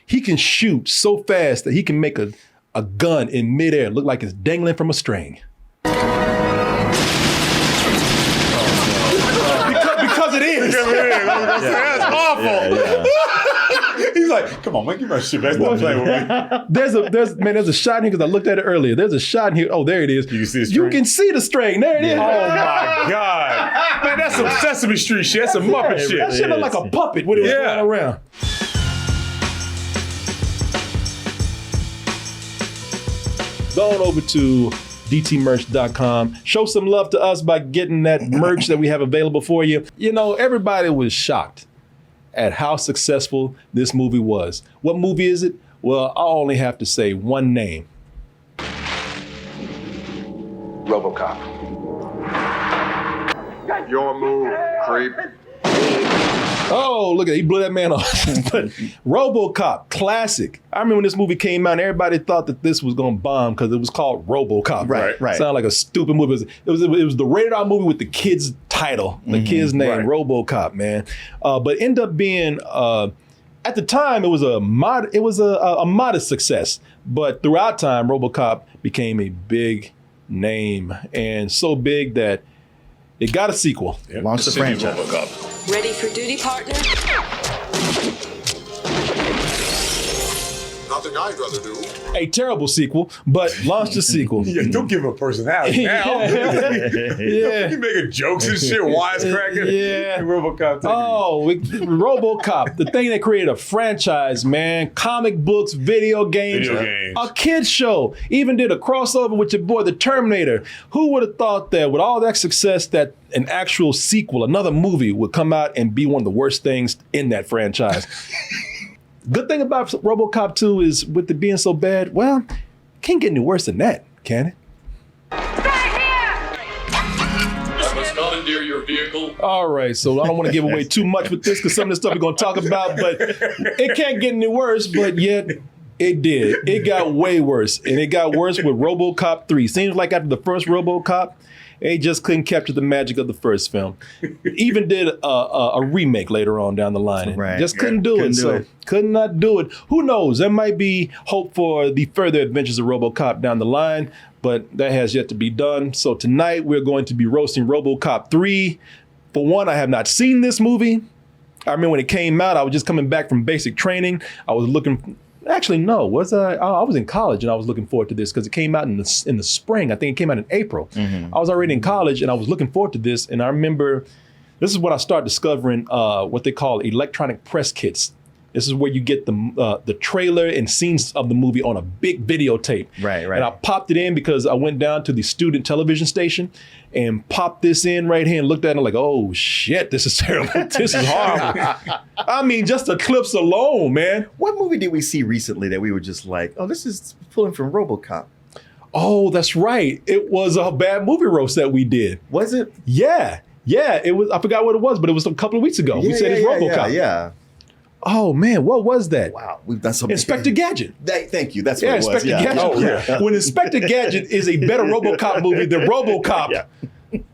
He can shoot so fast that he can make a gun in midair look like it's dangling from a string. Because it is. That's awful. Yeah. He's like, come on, man, give me my shit back. Stop playing with me. There's a shot in here because I looked at it earlier. There's a shot in here. Oh, there it is. You can see the string? You can see the string. There it is. Oh my God. Man, that's some Sesame Street shit. That's some Muppet shit. That shit looked like a puppet when it was going around. Go on over to dtmerch.com. Show some love to us by getting that merch that we have available for you. You know, everybody was shocked at how successful this movie was. What movie is it? Well, I only have to say one name. Robocop. Your move, creep. Oh, look at it. He blew that man off. But Robocop, classic. I remember when this movie came out, and everybody thought that this was going to bomb because it was called Robocop. Right. Sounded like a stupid movie. It was the rated R movie with the kid's title, the kid's name, Robocop, man. But ended up being, at the time, it was a modest success. But throughout time, Robocop became a big name, and so big that it got a sequel. Yep. Launched the franchise. Robocop. Ready for duty, partner? Nothing I'd rather do. A terrible sequel, but launched a sequel. Yeah, don't give him a personality now. Yeah. You making jokes and shit, wisecracking. Yeah. Robocop. Robocop, the thing that created a franchise, man. Comic books, video games, a kid's show. Even did a crossover with your boy, the Terminator. Who would have thought that with all that success that an actual sequel, another movie, would come out and be one of the worst things in that franchise? Good thing about Robocop 2 is with it being so bad, well, can't get any worse than that, can it? I must commandeer your vehicle. All right, so I don't want to give away too much with this because some of the stuff we're going to talk about, but it can't get any worse, but yet it did. It got way worse, and it got worse with Robocop 3. Seems like after the first Robocop, they just couldn't capture the magic of the first film. Even did a remake later on down the line. Right. Just couldn't do it. Could not do it. Who knows? There might be hope for the further adventures of RoboCop down the line, but that has yet to be done. So tonight we're going to be roasting RoboCop 3. For one, I have not seen this movie. I remember when it came out, I was just coming back from basic training. I was looking. Actually, no. I was in college and I was looking forward to this because it came out in the spring. I think it came out in April. I was already in college and I was looking forward to this. And I remember this is when I started discovering what they call electronic press kits. This is where you get the trailer and scenes of the movie on a big videotape. Right. And I popped it in because I went down to the student television station and popped this in right here and looked at it and like, oh shit, this is terrible. This is horrible. I mean, just the clips alone, man. What movie did we see recently that we were just like, oh, this is pulling from RoboCop? Oh, that's right. It was a bad movie roast that we did. Was it? Yeah. It was. I forgot what it was, but it was a couple of weeks ago. We said it's RoboCop. Yeah. Oh man, what was that? Wow, we've done something. Inspector Gadget. Thank you. That's what it was. Inspector Gadget. Oh, yeah. When Inspector Gadget is a better RoboCop movie than RoboCop. Yeah.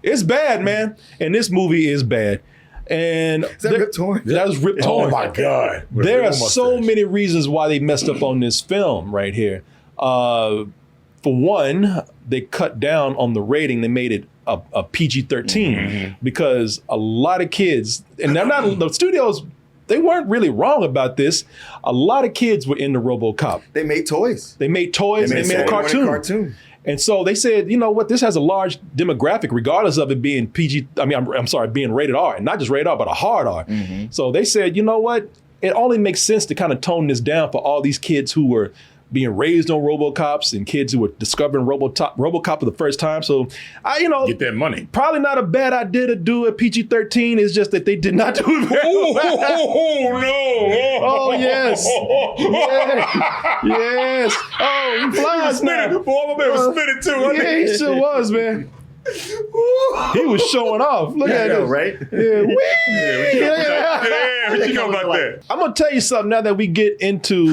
It's bad, man. And this movie is bad. And is that Rip Torn? That was Rip Torn. Oh my God. There are so many reasons why they messed up on this film right here. For one, they cut down on the rating. They made it a PG-13 because a lot of kids, and they're not the studios. They weren't really wrong about this. A lot of kids were into RoboCop. They made toys. They made a cartoon. And so they said, you know what, this has a large demographic, regardless of it being being rated R, and not just rated R, but a hard R. So they said, you know what, it only makes sense to kind of tone this down for all these kids who were being raised on RoboCops and kids who were discovering RoboCop for the first time. So, get that money. Probably not a bad idea to do a PG-13. It's just that they did not do it very well. Oh, no. Oh, yes. Yes. Oh, he flies now. Boy, my man was spinning too. Yeah, he sure was, man. He was showing off. Look at him, right? Yeah. What you know about that? I'm gonna tell you something now that we're getting into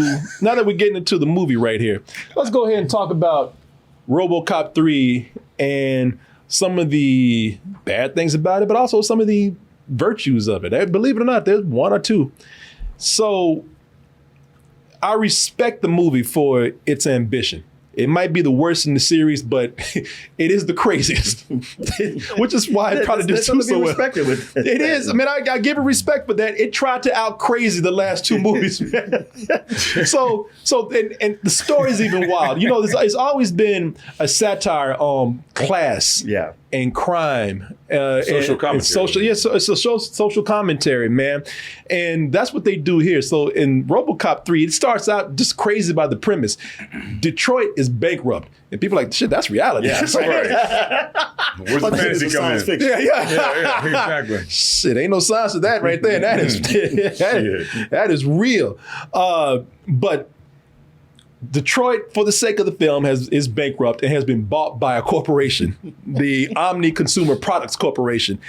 the movie right here. Let's go ahead and talk about RoboCop 3 and some of the bad things about it, but also some of the virtues of it. Believe it or not, there's one or two. So I respect the movie for its ambition. It might be the worst in the series, but it is the craziest, which is why it probably did so well. It is. I mean, I give it respect for that. It tried to out crazy the last two movies. so, and the story's even wild. You know, it's always been a satire on class. Yeah. And crime, social commentary. it's a social commentary, man, and that's what they do here. So in RoboCop 3, it starts out just crazy by the premise. Detroit is bankrupt, and people are like, shit, that's reality. Yeah, that's right. Where's the fantasy coming in? Yeah, exactly. Shit, ain't no science to that right there. That is that is real. But Detroit, for the sake of the film, is bankrupt and has been bought by a corporation, the Omni Consumer Products Corporation.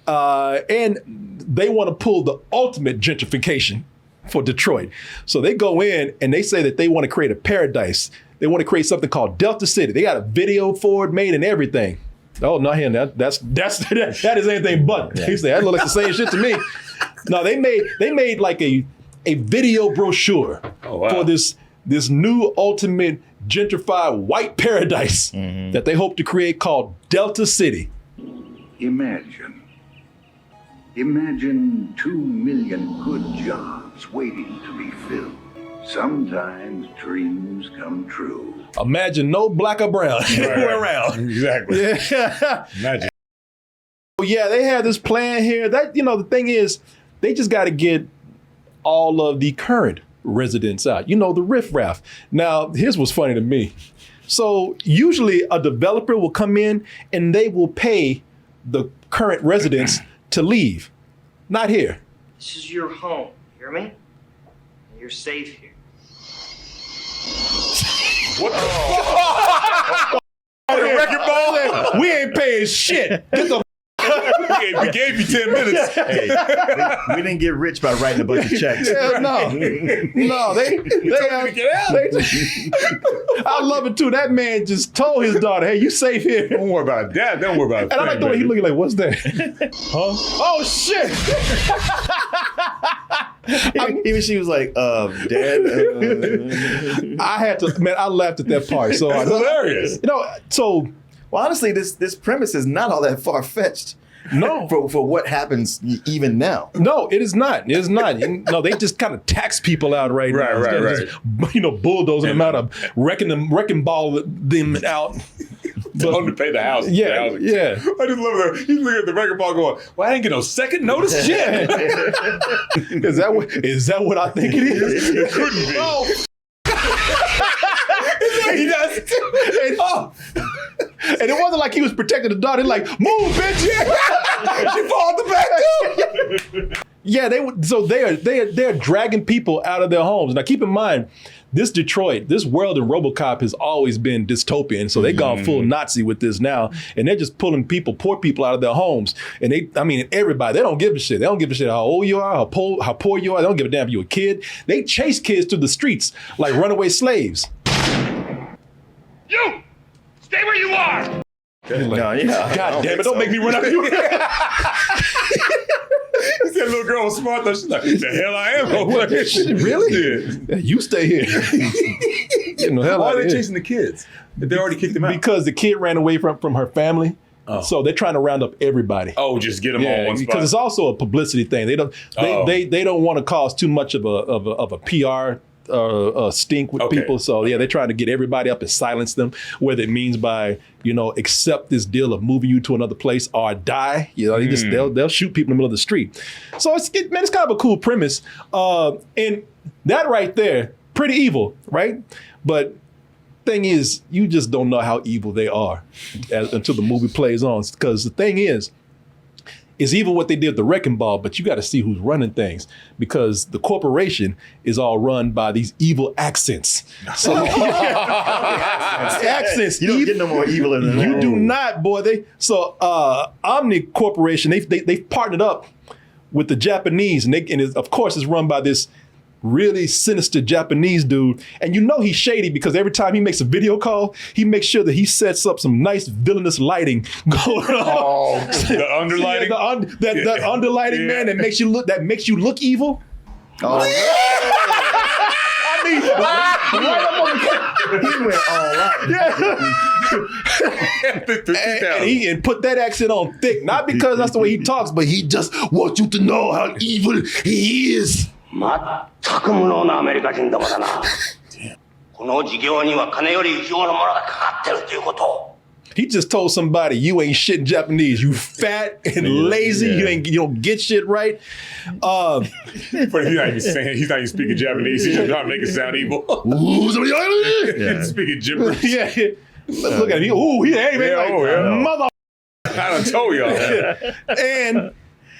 And they want to pull the ultimate gentrification for Detroit. So they go in and they say that they want to create a paradise. They want to create something called Delta City. They got a video for it made and everything. Oh, not him. That is anything but. He said, that looks like the same shit to me. No, they made like a video brochure for this new ultimate gentrified white paradise that they hope to create called Delta City. Imagine 2 million good jobs waiting to be filled. Sometimes dreams come true. Imagine no black or brown anywhere around. Exactly. Yeah. Imagine. Yeah, they have this plan here. That, you know, the thing is, they just got to get all of the current residents out. You know, the riffraff. Now, here's what's funny to me. So usually a developer will come in and they will pay the current residents to leave. Not here. This is your home, hear me? You're safe here. What the fuck? Wrecking ball? We ain't paying shit. Get the we gave you 10 minutes. Hey, we didn't get rich by writing a bunch of checks. Yeah, no, they get out. I love it too. That man just told his daughter, "Hey, you safe here." Don't worry about that. Don't worry about it. And I like the way he looking like, "What's that?" Huh? Oh shit! Even she was like, Dad. I had to, man. I laughed at that part. So It's hilarious. You know, so Well, honestly, this premise is not all that far fetched. no. For what happens even now. No, it is not. It is not. No, they just kind of tax people out right now. Instead of just, you know, bulldozing them out, wrecking ball them out. Tell them to pay the house. Yeah. I just love that. He's looking at the wrecking ball going, well, I didn't get no second notice. Shit. Is that what I think it is? It couldn't be. Oh. He does. And it wasn't like he was protecting the daughter. He's like, move, bitch. She fall off the back too. Yeah, they're dragging people out of their homes. Now keep in mind, this Detroit, this world in RoboCop has always been dystopian. So they've gone full Nazi with this now. And they're just pulling poor people out of their homes. And everybody, they don't give a shit. They don't give a shit how old you are, how poor you are. They don't give a damn if you're a kid. They chase kids through the streets like runaway slaves. You! Stay where you are! God damn it, don't make me run up you. He said, little girl was smart though. She's like, the hell I am. Like, really? Yeah. You stay here. Why are they chasing the kids? If they already kicked them out? Because the kid ran away from her family. Oh. So they're trying to round up everybody. Oh, just get them on one spot. Because it's also a publicity thing. They don't want to cause too much of a PR stink with people. So yeah, they're trying to get everybody up and silence them, whether it means by, accept this deal of moving you to another place or die. They'll shoot people in the middle of the street. So it's kind of a cool premise. And that right there, pretty evil, right? But thing is, you just don't know how evil they are until the movie plays on. Because the thing is, it's evil what they did with the wrecking ball, but you got to see who's running things, because the corporation is all run by these evil accents. So accents. You don't get no more evil than that. You do not, boy. Omni Corporation, they've partnered up with the Japanese, and of course it's run by this really sinister Japanese dude. And he's shady because every time he makes a video call, he makes sure that he sets up some nice villainous lighting going on. Oh, the underlighting? Yeah, that underlighting, man, that makes you look evil. Oh. I mean, Right up on the He went all out. and put that accent on thick, not because that's the way he talks, but he just wants you to know how evil he is. まったく無能なアメリカ人どもだな。この事業には金より以上のものがかかってるということを。He just told somebody you ain't shit in Japanese. You fat and lazy. You don't get shit right. But he's not even saying. He's not even speaking Japanese. He's just trying to make it sound evil. He's speaking gibberish. Yeah. Look at him. Ooh, he ain't mother. I done told y'all. And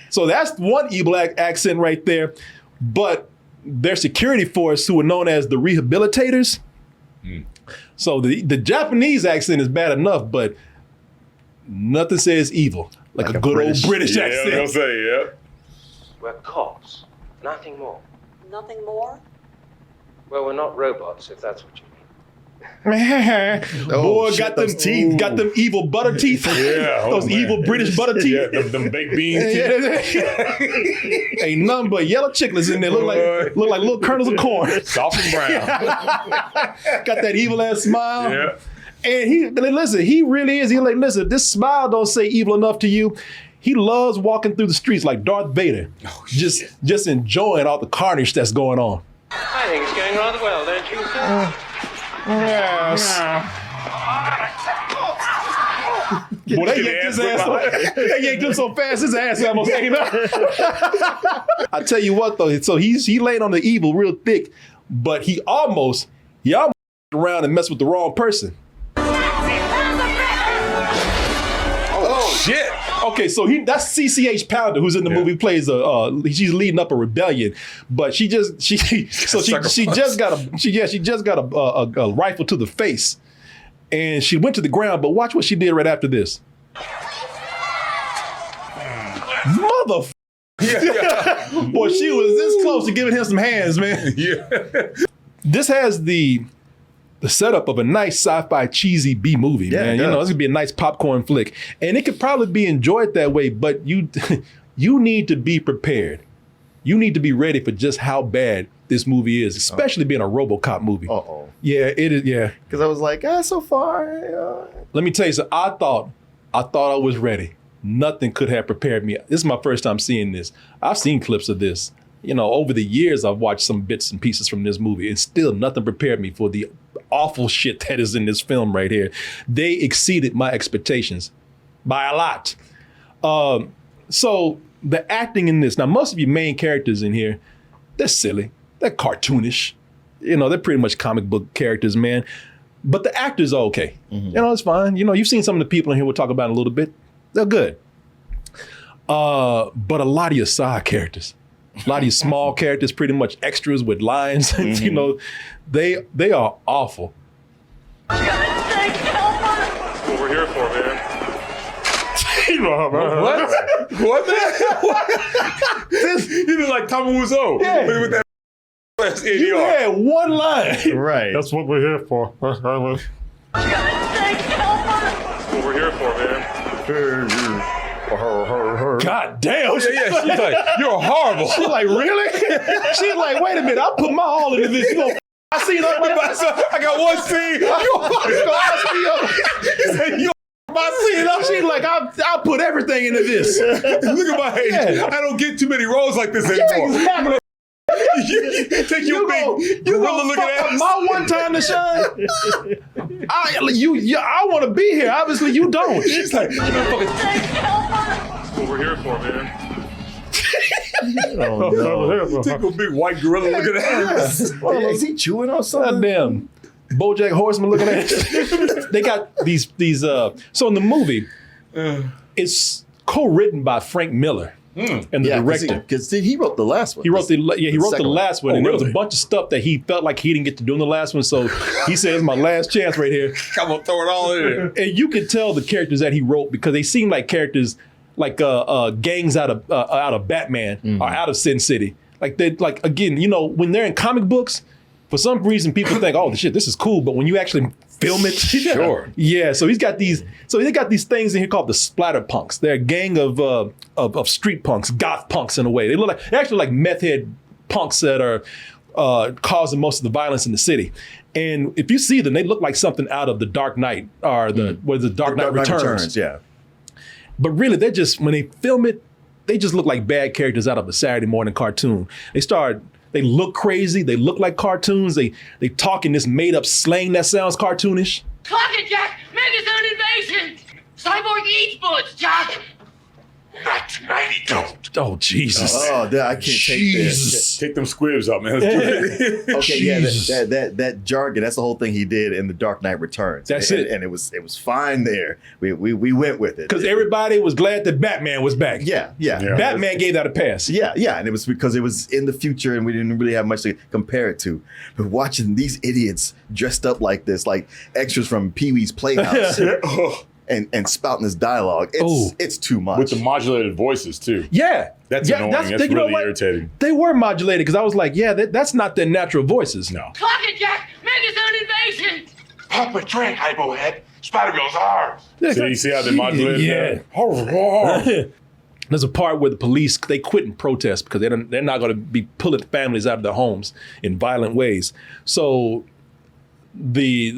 so that's one evil accent right there. But their security force, who are known as the rehabilitators. So the Japanese accent is bad enough, but nothing says evil like a good old British accent. Yeah, I'm gonna say, yeah. We're cops, nothing more. Nothing more? Well, we're not robots, if that's what you mean. Boy, got them teeth, got them evil butter teeth. Yeah, those evil British butter teeth. Yeah, them baked beans teeth. Ain't nothing but yellow chiclets in there. Look like little kernels of corn. Soft and brown. Got that evil ass smile. Yeah. And he really is. He like, listen, this smile don't say evil enough to you. He loves walking through the streets like Darth Vader, just enjoying all the carnage that's going on. I think it's going rather well, don't you, sir? Yes. Well, they yanked his ass. They yanked him so fast, his ass almost came out. I tell you what, though, so he laid on the evil real thick, but he almost around and messed with the wrong person. Oh shit! Okay, so that's CCH Pounder, who's in the movie, plays she's leading up a rebellion, but she just got a rifle to the face, and she went to the ground. But watch what she did right after this, mother. Boy, she was this close to giving him some hands, man. Yeah. This has the setup of a nice sci-fi cheesy B movie, man. You know, it's gonna be a nice popcorn flick, and it could probably be enjoyed that way. But you need to be prepared. You need to be ready for just how bad this movie is, especially being a Robocop movie. Yeah, it is. Yeah, because I was like, so far. Let me tell you, so I thought I was ready. Nothing could have prepared me. This is my first time seeing this. I've seen clips of this. You know, over the years, I've watched some bits and pieces from this movie, and still nothing prepared me for the awful shit that is in this film right here. They exceeded my expectations by a lot. So the acting in this, now most of your main characters in here, they're silly, they're cartoonish. You know, they're pretty much comic book characters, man. But the actors are okay. You know, it's fine. You know, you've seen some of the people in here we'll talk about in a little bit. They're good. But a lot of your side characters, a lot of your small characters, pretty much extras with lines, you know, they are awful. That's what we're here for, man. What? What, man? You look like Tommy Wiseau. Yeah. With that You had one line. Right. That's what we're here for. That's what we're here for, man. God damn. Yeah, she's like, you're horrible. She's like, really? She's like, wait a minute, I put my all into this. You know, I seen her. I got one scene. You my scene. She's like, I put everything into this. Look at my age. Yeah. I don't get too many roles like this anymore. Exactly. You take your big gorilla looking ass. My one time to shine. I want to be here. Obviously, you don't. She's like, that's what we're here for, man. Take a big white gorilla looking ass. Is he chewing on something? Goddamn. BoJack Horseman looking at it. They got these so in the movie, it's co-written by Frank Miller and the director. Because he wrote the last one. He wrote the last one, and there was a really? bunch of stuff that he felt like he didn't get to do in the last one. So he said, "It's my last chance right here." I'm gonna throw it all in there. And you could tell the characters that he wrote because they seem like characters like gangs out of Batman or out of Sin City. Like they again, you know, when they're in comic books, for some reason people think, "Oh, shit, this is cool," but when you actually film it, Sure. yeah. So he's got these. So they got these things in here called the splatter punks. They're a gang of street punks, goth punks in a way. They're actually like meth head punks that are causing most of the violence in the city. And if you see them, they look like something out of the Dark Knight or the Dark Knight Returns. Yeah. But really, they're just, when they film it, they just look like bad characters out of a Saturday morning cartoon. They look crazy. They look like cartoons. They talk in this made up slang that sounds cartoonish. Clock it, Jack! Megazone invasion! Cyborg eats bullets, Jack! Not tonight, he don't. Oh, Jesus. Oh, I can't Jesus. Take them squibs up, man. Let's do it. Okay, yeah, that jargon, that's the whole thing he did in The Dark Knight Returns. That's and, it. And it was fine there. We went with it. Because everybody was glad that Batman was back. Yeah. Batman gave that a pass. Yeah, and it was because it was in the future and we didn't really have much to compare it to. But watching these idiots dressed up like this, like extras from Pee-wee's Playhouse, and spouting this dialogue, it's too much. With the modulated voices, too. Yeah. That's annoying. That's really irritating. They were modulated because I was like, yeah, that's not their natural voices. No. Clock it, Jack! Megazone invasion! Papa Drake, Hypohead. Spider-Girl's ours. See how they modulated that? There's a part where the police, they quit and protest because they're not going to be pulling families out of their homes in violent ways. So the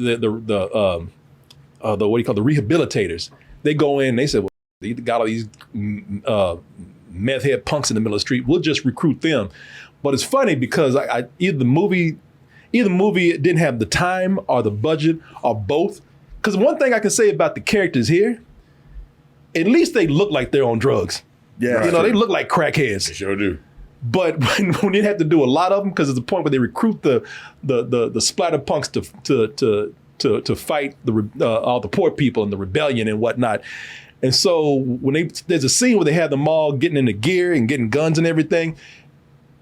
what do you call the rehabilitators? They go in. They said, "Well, they got all these meth head punks in the middle of the street. We'll just recruit them." But it's funny because either the movie didn't have the time or the budget or both. Because one thing I can say about the characters here, at least they look like they're on drugs. Yeah, they look like crackheads. They sure do. But when they have to do a lot of them, because there's a point where they recruit the splatter punks to fight all the poor people and the rebellion and whatnot. And so there's a scene where they have them all getting into gear and getting guns and everything.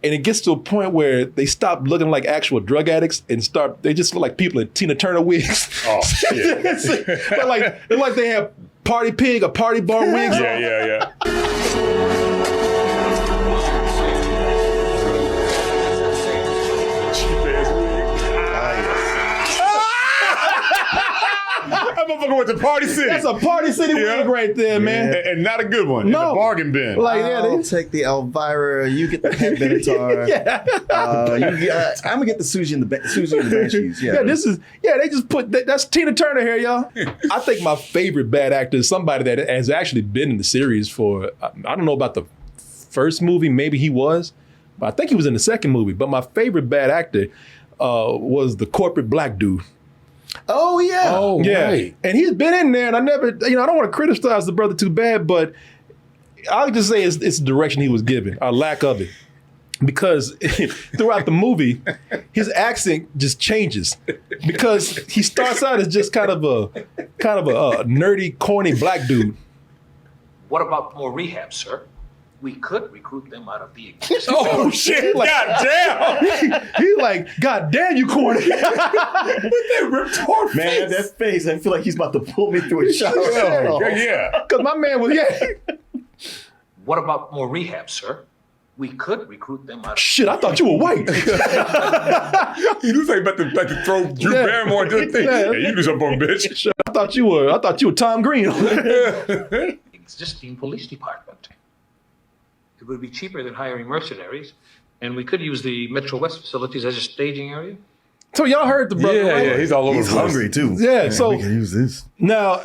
And it gets to a point where they stop looking like actual drug addicts and they just look like people in Tina Turner wigs. Oh, shit. they're like they have party pig or party bar wigs. Yeah. That motherfucker went to Party City. That's a Party City wig right there, man. And not a good one. No. In the bargain bin. I'll take the Elvira. You get the Pat Benatar. I'm gonna get the Susie and the Banshees. Yeah, they just put that's Tina Turner here, y'all. I think my favorite bad actor is somebody that has actually been in the series for, I don't know about the first movie, maybe he was, but I think he was in the second movie. But my favorite bad actor was the corporate black dude. Oh yeah. Oh yeah. Right. And he's been in there, and I never, I don't want to criticize the brother too bad, but I'll just say it's the direction he was given, or lack of it. Because throughout the movie, his accent just changes. Because he starts out as just kind of a nerdy, corny black dude. What about more rehab, sir? We could recruit them out of the Oh shit! Like, God damn! He's like, God damn, you corny. That ripped off Man, that face, I feel like he's about to pull me through a shower. Yeah. Because my man was, What about more rehab, sir? We could recruit them out of Shit, I thought you were white. He looks like about to throw Drew Barrymore into the thing. Yeah. Hey, you do something, bitch. Shit, I thought you were Tom Green. existing police department. It would be cheaper than hiring mercenaries, and we could use the Metro West facilities as a staging area. So y'all heard the brother, right? Yeah, he's all over He's the place. hungry too. Yeah, Man, so we can use this. now,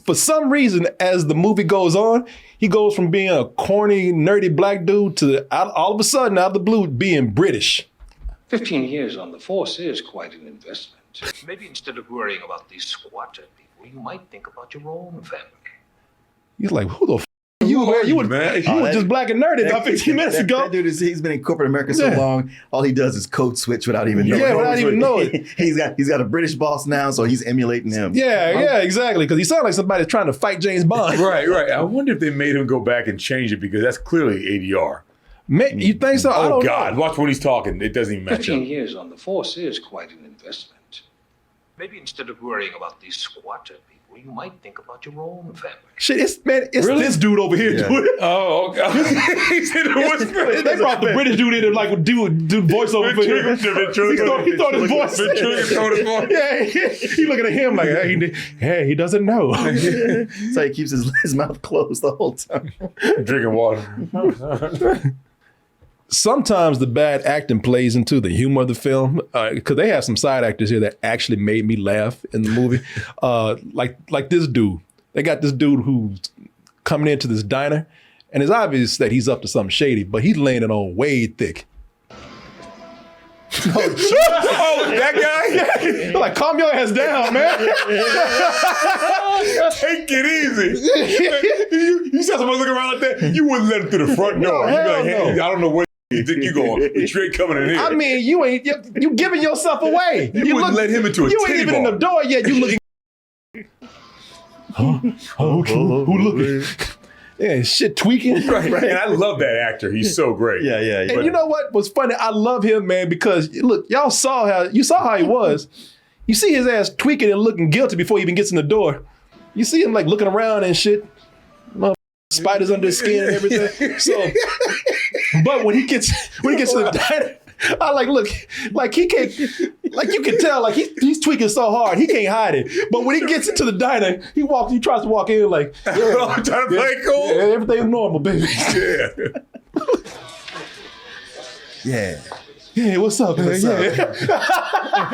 for some reason, as the movie goes on, he goes from being a corny, nerdy black dude to all of a sudden, out of the blue, being British. 15 years on the force is quite an investment. Maybe instead of worrying about these squatter people, you might think about your own family. He's like, who the f*** are you, man? You were just black and nerdy about 15 minutes ago. That dude he's been in corporate America so long, all he does is code switch without even knowing. Yeah, without even knowing. He's got a British boss now, so he's emulating him. Yeah, exactly. Because he sounds like somebody trying to fight James Bond. Right. I wonder if they made him go back and change it because that's clearly ADR. You think so? I Oh, don't God. know. Watch when he's talking. It doesn't even match 15 up. years on the force is quite an investment. Maybe instead of worrying about these squatter people, you might think about your own family. Shit, it's really? This dude over here doing it. Oh, God. He said it was They brought the British dude in to like do voiceover for him. He thought his voice. Yeah, he looking at him like, hey, he doesn't know. So he keeps his mouth closed the whole time. Drinking water. sometimes the bad acting plays into the humor of the film, because they have some side actors here that actually made me laugh in the movie. Like this dude. They got this dude who's coming into this diner, and it's obvious that he's up to something shady, but he's laying it on way thick. Oh, that guy? Like, calm your ass down, man. Take it easy. You saw someone looking around like that, you wouldn't let him through the front door. You'd be like, hey, I don't know what you think you going. You're straight coming in here. I mean, you giving yourself away. You wouldn't let him into a You ain't titty even in bar. the door yet. You looking. Who looking? Yeah, shit tweaking. Right. And I love that actor. He's so great. Yeah. And you know what was funny? I love him, man, because look, y'all saw how he was. You see his ass tweaking and looking guilty before he even gets in the door. You see him like looking around and shit. Spiders under his skin and everything. So, but when he gets to the diner, I look, like he can't, like you can tell, like he's tweaking so hard, he can't hide it. But when he gets into the diner, he tries to walk in like, I'm trying to play cool. Yeah, everything's normal, baby. Yeah. Yeah, what's up, man? What's up?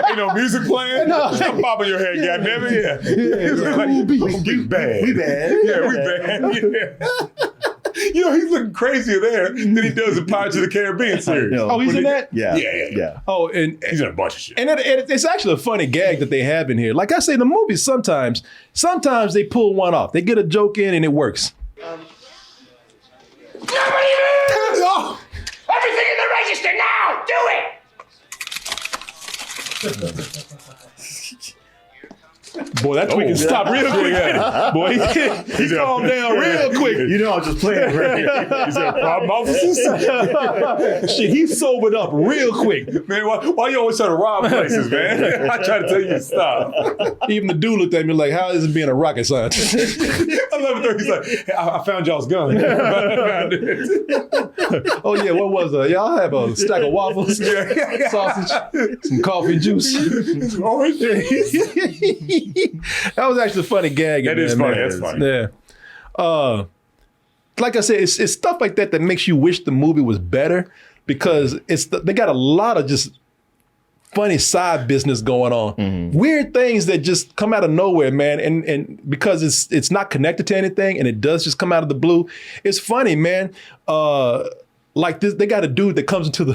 Ain't no music playing? No. Stop popping your head, goddammit. Yeah. Like, I'm getting bad. We bad. Yeah, we bad. Yeah. You know, he's looking crazier there than he does in Pirates of the Caribbean series. Oh, he's in that? Yeah. Oh, and he's in a bunch of shit. And it's actually a funny gag that they have in here. Like I say, the movies sometimes they pull one off. They get a joke in and it works. Everything in the register now! Do it! Boy, that tweak can stop real quick. Boy, he calmed down real quick. You know, I'm just playing. Is there a problem, officers? Shit, he sobered up real quick. Man, why you always trying to rob places, man? I try to tell you to stop. Even the dude looked at me like, how is it being a rocket scientist? I love it. He's like, hey, I found y'all's gun. Oh, yeah, what was that? Y'all have a stack of waffles, sausage, some coffee juice. Orange. That was actually a funny gag. That is funny. That's funny. Yeah. Like I said, it's stuff like that makes you wish the movie was better because they got a lot of just funny side business going on. Mm-hmm. Weird things that just come out of nowhere, man. And because it's not connected to anything and it does just come out of the blue, it's funny, man. Like this, they got a dude that comes into the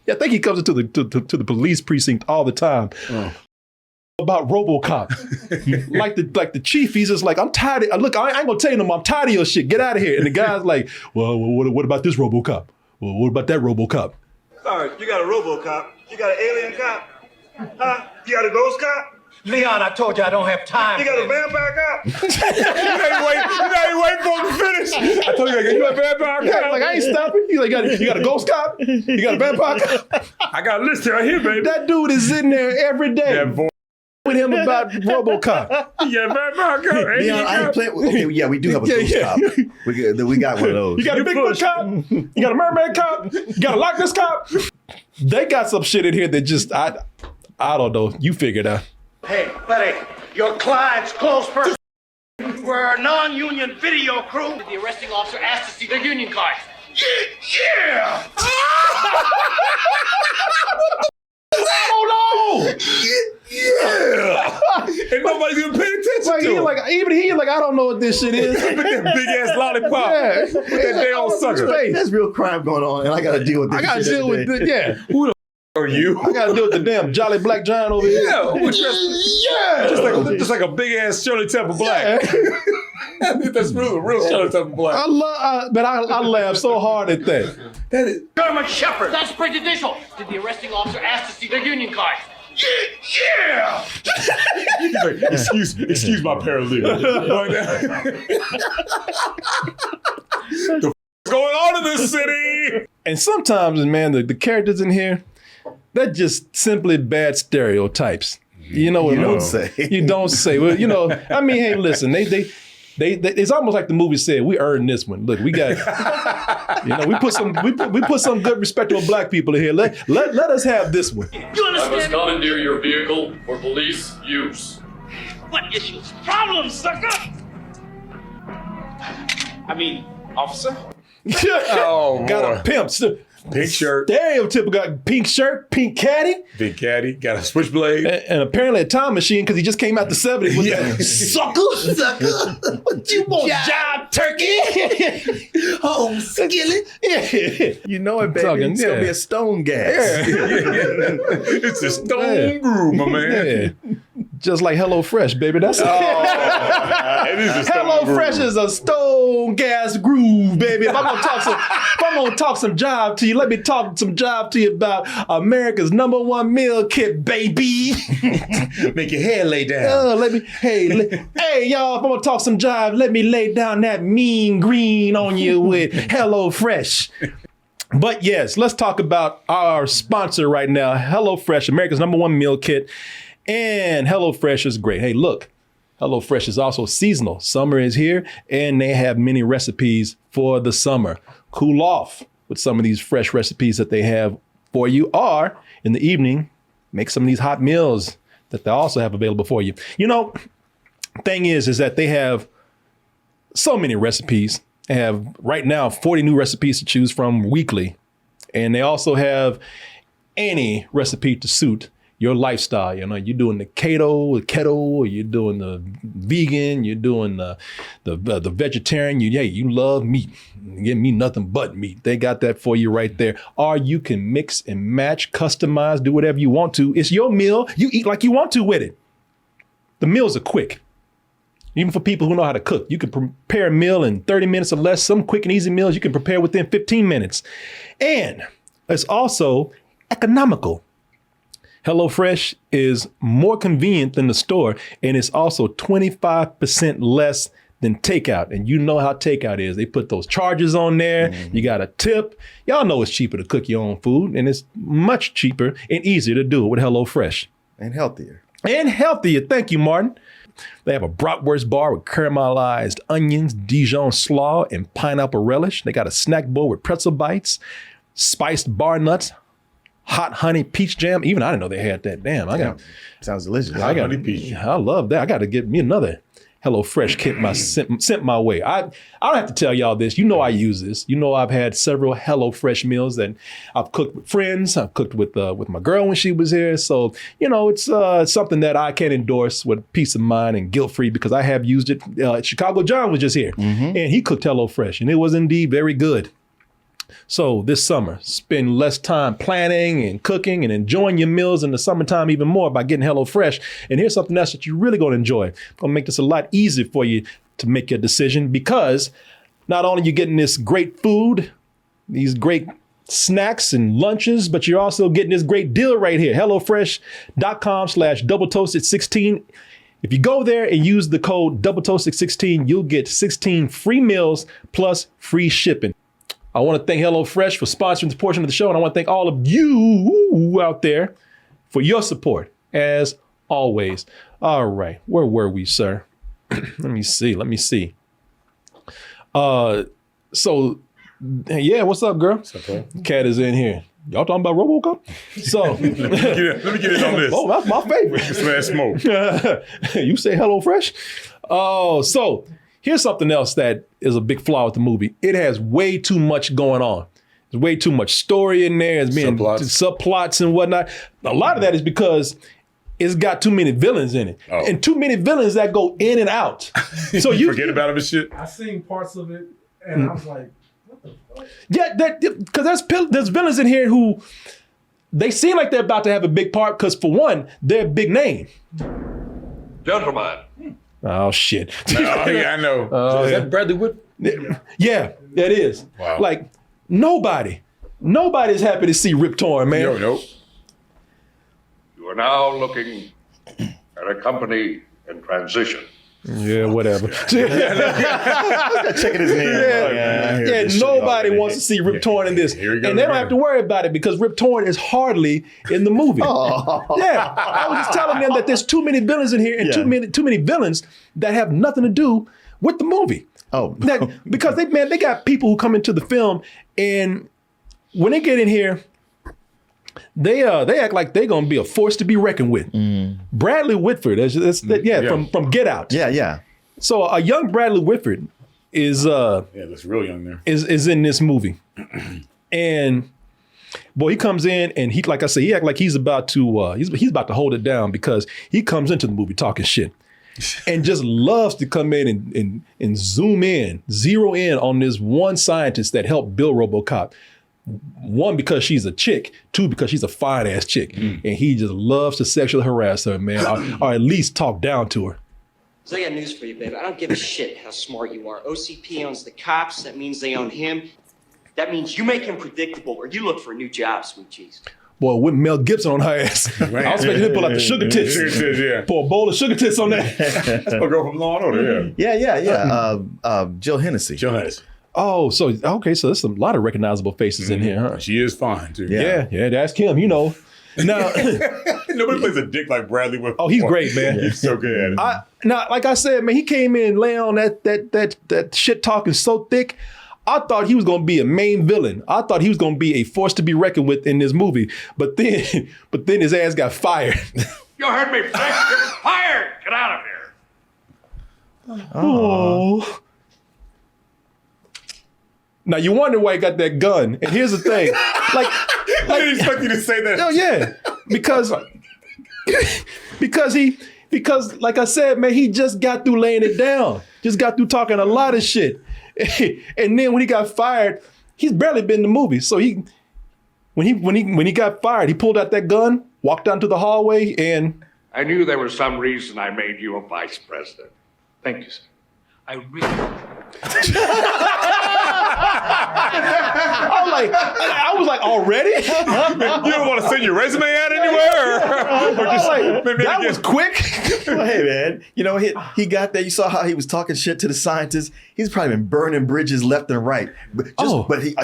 I think he comes into the police precinct all the time. Oh. About Robocop. like the chief, he's just like, I'm tired of, look, I ain't gonna tell you no more, I'm tired of your shit, get out of here. And the guy's like, well, what about this Robocop? Well, what about that Robocop? Sorry, you got a Robocop, you got an alien cop, huh? You got a ghost cop? Leon, I told you I don't have time. You got a vampire cop? You're not waiting for him to finish. I told you, you got a vampire cop. Like, I ain't stopping. You got a ghost cop? You got a vampire cop? I got a list right here, baby. That dude is in there every day. With him about Robocop. Yeah, vampire cop. Leon, I ain't playing. Okay, yeah, we do have a ghost cop. We got one of those. You got a Bigfoot cop. You got a mermaid cop. You got a Loch Ness cop. They got some shit in here that just I don't know. You figured out. Hey, buddy, your client's close person. We're a non-union video crew. The arresting officer asked to see their union cards. Yeah! I don't know. Yeah. And nobody's even paying attention to him. Even he like, I don't know what this shit is. With that big ass lollipop. Yeah. With that damn sucker. There's real crime going on, and I got to deal with this. I got to deal with this. Yeah. Who the are you? I got to deal with the damn Jolly Black Giant over here. Yeah. Just like a big ass Shirley Temple Black. Yeah. That's real Shirley Temple Black. I laugh so hard at that. That is German Shepherd. That's prejudicial. Did the arresting officer ask to see their union cards? Yeah! Like, excuse my paralegal. The going on in this city? And sometimes, man, the characters in here, they're just simply bad stereotypes. You know what you don't say. You don't say. Well, you know, I mean, hey, listen, they it's almost like the movie said, we earned this one. Look, we got, you know, we put some good, respectable black people in here. Let us have this one. You understand? I must commandeer your vehicle for police use. What issues? Problems, sucker! I mean, officer? Oh, got a pimp. Pink shirt. Stereotypical pink shirt, pink caddy. Big caddy. Got a switchblade. And apparently a time machine because he just came out the 70s with that sucker. What you want, job turkey? Home skillet. Yeah. You know it, baby. Talking, It's gonna be yeah. a stone gas. It's a stone groove, my man. Yeah. Just like HelloFresh, baby. That's It is a stone HelloFresh groove. is a stone gas groove, baby. If I'm gonna talk some job to you, let me talk some job to you about America's #1 meal kit, baby. Make your hair lay down. Hey, y'all, if I'm gonna talk some jive, let me lay down that mean green on you with HelloFresh. But yes, let's talk about our sponsor right now, HelloFresh, America's #1 meal kit. And HelloFresh is great. Hey, look, HelloFresh is also seasonal. Summer is here, and they have many recipes for the summer. Cool off with some of these fresh recipes that they have for you, or in the evening, make some of these hot meals that they also have available for you. You know, thing is that they have so many recipes. They have right now 40 new recipes to choose from weekly. And they also have any recipe to suit your lifestyle. You know, you're doing the keto, or you're doing the vegan, you're doing the vegetarian. You love meat. Give me nothing but meat. They got that for you right there. Or you can mix and match, customize, do whatever you want to. It's your meal. You eat like you want to with it. The meals are quick. Even for people who know how to cook, you can prepare a meal in 30 minutes or less. Some quick and easy meals you can prepare within 15 minutes. And it's also economical. HelloFresh is more convenient than the store, and it's also 25% less than takeout. And you know how takeout is. They put those charges on there. Mm-hmm. You got a tip. Y'all know it's cheaper to cook your own food, and it's much cheaper and easier to do it with HelloFresh. And healthier. Thank you, Martin. They have a bratwurst bar with caramelized onions, Dijon slaw, and pineapple relish. They got a snack bowl with pretzel bites, spiced bar nuts, hot honey peach jam. Even I didn't know they had that. Damn, sounds delicious. Honey peach. I love that. I got to get me another HelloFresh kit sent my way. I don't have to tell y'all this. You know I use this. You know I've had several HelloFresh meals that I've cooked with friends. I've cooked with my girl when she was here. So, you know, it's something that I can endorse with peace of mind and guilt-free because I have used it. Chicago John was just here and he cooked HelloFresh and it was indeed very good. So this summer, spend less time planning and cooking and enjoying your meals in the summertime even more by getting HelloFresh. And here's something else that you're really going to enjoy. I'm going to make this a lot easier for you to make your decision because not only are you getting this great food, these great snacks and lunches, but you're also getting this great deal right here. HelloFresh.com/doubletoasted16. If you go there and use the code doubletoasted16, you'll get 16 free meals plus free shipping. I want to thank HelloFresh for sponsoring this portion of the show, and I want to thank all of you out there for your support, as always. All right, where were we, sir? Let me see. So, yeah, what's up, girl? What's up, bro? Cat is in here. Y'all talking about Robocop? So let me get in on this. Oh, that's my favorite. Smash smoke. You say HelloFresh? Oh, so here's something else that is a big flaw with the movie. It has way too much going on. There's way too much story in there. It's being subplots and whatnot. A lot of that is because it's got too many villains in it. Oh. And too many villains that go in and out. So you forget about them and shit. I seen parts of it and I was like, what the fuck? Yeah, because there's villains in here who they seem like they're about to have a big part because for one, they're a big name. Gentlemen. Oh, shit. Oh, yeah, I know. Is that Bradley Wood? Yeah, that is. Wow. Like, nobody's happy to see Rip Torn, man. Nope. You are now looking at a company in transition. Yeah, whatever. Checking his name. Yeah, nobody wants to see Rip Torn in this. And they don't have to worry about it because Rip Torn is hardly in the movie. Oh. Yeah, I was just telling them that there's too many villains in here and too many villains that have nothing to do with the movie. Oh. Because they got people who come into the film and when they get in here, they act like they're gonna be a force to be reckoned with. Bradley Whitford, from Get Out. Yeah. So a young Bradley Whitford is looks real young there. Is in this movie, and Boy, he comes in and he, like I said, he act like he's about to he's about to hold it down because he comes into the movie talking shit and just loves to come in and zero in on this one scientist that helped build RoboCop. One, because she's a chick. Two, because she's a fine ass chick. And he just loves to sexually harass her, man, or at least talk down to her. So I got news for you, babe. I don't give a shit how smart you are. OCP owns the cops. That means they own him. That means you make him predictable or you look for a new job, sweet cheese. Boy, with Mel Gibson on her ass. I was expecting him to pull out the sugar tits. Yeah. Pour a bowl of sugar tits on that. That's my girl from Law and Order, Yeah. Jill Hennessy. Oh, so there's a lot of recognizable faces in here, huh? She is fine, too. Yeah, that's Kim, you know. Now, nobody plays a dick like Bradley Whitford. Oh, he's great, man. He's so good at it. Now, like I said, man, he came in laying on that shit talking so thick. I thought he was going to be a main villain. I thought he was going to be a force to be reckoned with in this movie. But then his ass got fired. You heard me, Frank. You're fired. Get out of here. Oh. Now you wonder why he got that gun. And here's the thing. I didn't expect you to say that. No, yeah. Because like I said, man, he just got through laying it down. Just got through talking a lot of shit. And then when he got fired, he's barely been in the movie. So when he got fired, he pulled out that gun, walked down to the hallway, and I knew there was some reason I made you a vice president. Thank you, sir. I really... I was like, already? You don't want to send your resume out anywhere? That was quick. Well, hey, man, you know, he got there. You saw how he was talking shit to the scientists. He's probably been burning bridges left and right. But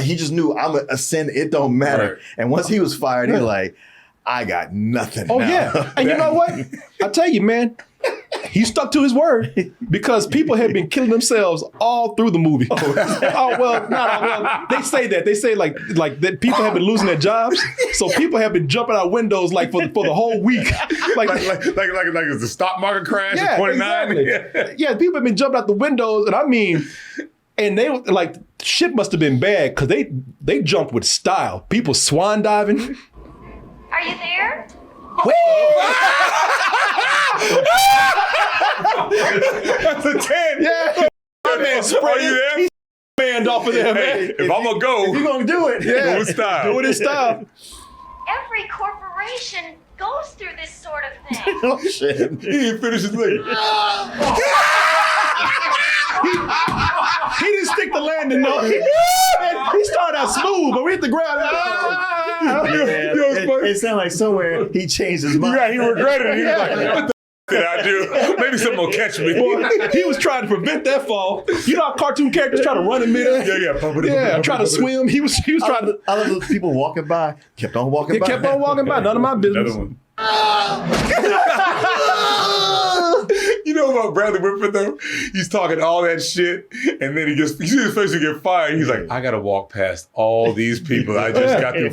he just knew, I'm going to ascend. It don't matter. Right. And once he was fired, he was like, I got nothing now. Yeah. And you know what? I tell you, man, he stuck to his word because people had been killing themselves all through the movie. Well, they say that. They say like that people have been losing their jobs. So people have been jumping out windows like for the whole week. like it's the stock market crash in 29. Exactly. Yeah, people have been jumping out the windows. And I mean, and they like, shit must have been bad because they jumped with style. People swan diving. Are you there? That's a 10. Yeah. My man sprayed. You there? He's banned off of there, man. If I'm gonna go, if you're gonna do it, do it with style. Do it in style. Every corporation goes through this sort of thing. Oh shit! He didn't finish his leg. He didn't stick the landing though. He started out smooth, but we hit the ground. It sounded like somewhere he changed his mind. Yeah, he regretted it. He was like, what the did I do? Maybe someone will catch me. Boy, he was trying to prevent that fall. You know how cartoon characters try to run in midair? Yeah, try to swim. He was trying to. I love those people walking by. Kept on walking by. Kept on walking by. None of my business. Another one. You know about Bradley Whitford though? He's talking all that shit, and then you see his face get fired. He's like, I gotta walk past all these people I just got through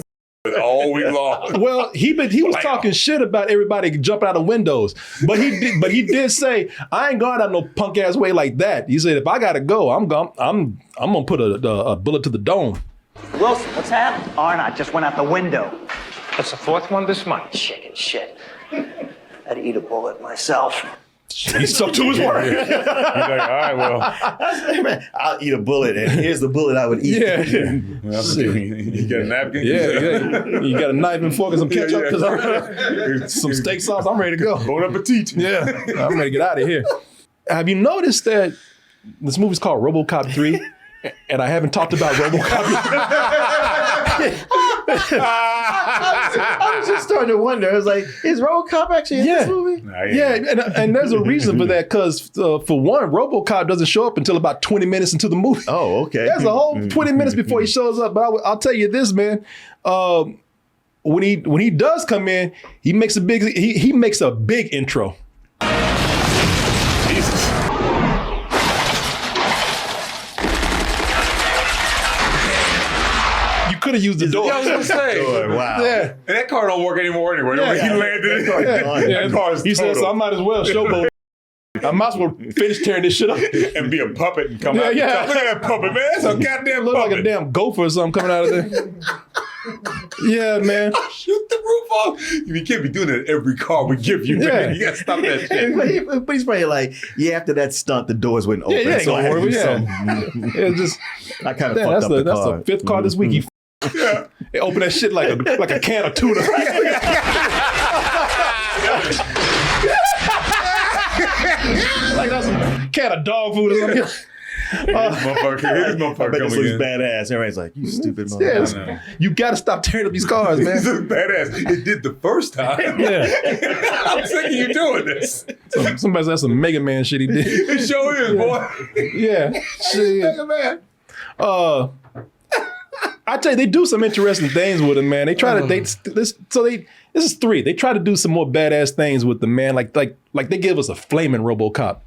all week long. Well, he was talking shit about everybody jumping out of windows, but he did say, I ain't going out no punk ass way like that. He said, if I gotta go, I'm gonna put a bullet to the dome. Wilson, what's happened? Arnott just went out the window. That's the fourth one this month. Chicken shit. I'd eat a bullet myself. He stuck to his word. He's like, all right, well. Man, I'll eat a bullet, and here's the bullet I would eat. Yeah. You got a napkin? Yeah. You got a knife and fork and some ketchup? Some steak sauce? I'm ready to go. Bon appetit. Yeah. I'm ready to get out of here. Have you noticed that this movie's called Robocop 3? And I haven't talked about Robocop yet. I was just starting to wonder. I was like, is RoboCop actually in this movie? Yeah, and there's a reason for that because for one, RoboCop doesn't show up until about 20 minutes into the movie. Oh, okay. There's a whole 20 minutes before he shows up. But I'll tell you this, man. When he does come in, he makes a big intro. Jesus. Could have used the door. Yeah, I was gonna say. Wow. Yeah. And that car don't work anymore anyway. He landed it. That car is He said, so I might as well showboat. I might as well finish tearing this shit up. And be a puppet and come out. Yeah. Look at that puppet, man. That's a goddamn Look puppet. like a damn gopher or something coming out of there. Yeah, man. Shoot the roof off. You can't be doing that at every car we give you, man. You gotta stop that shit. But he's probably like, yeah, after that stunt, the doors wouldn't open. Yeah, so I had to do yeah. something. It's just I kind of fucked up the car. That's the fifth car this week. He they open that shit like a can of tuna. Like that's a can of dog food or something. His motherfucker I bet this looks again. badass. Everybody's like, you stupid Yes. motherfucker. You got to stop tearing up these cars, man. This is badass. It did the first time. Yeah. I'm sick of you doing this. Somebody said that's some Mega Man shit he did. It sure is, boy. Yeah. Shit. Mega Man. I tell you, they do some interesting things with him, man. They try to this is 3. They try to do some more badass things with the man, like they give us a flaming RoboCop.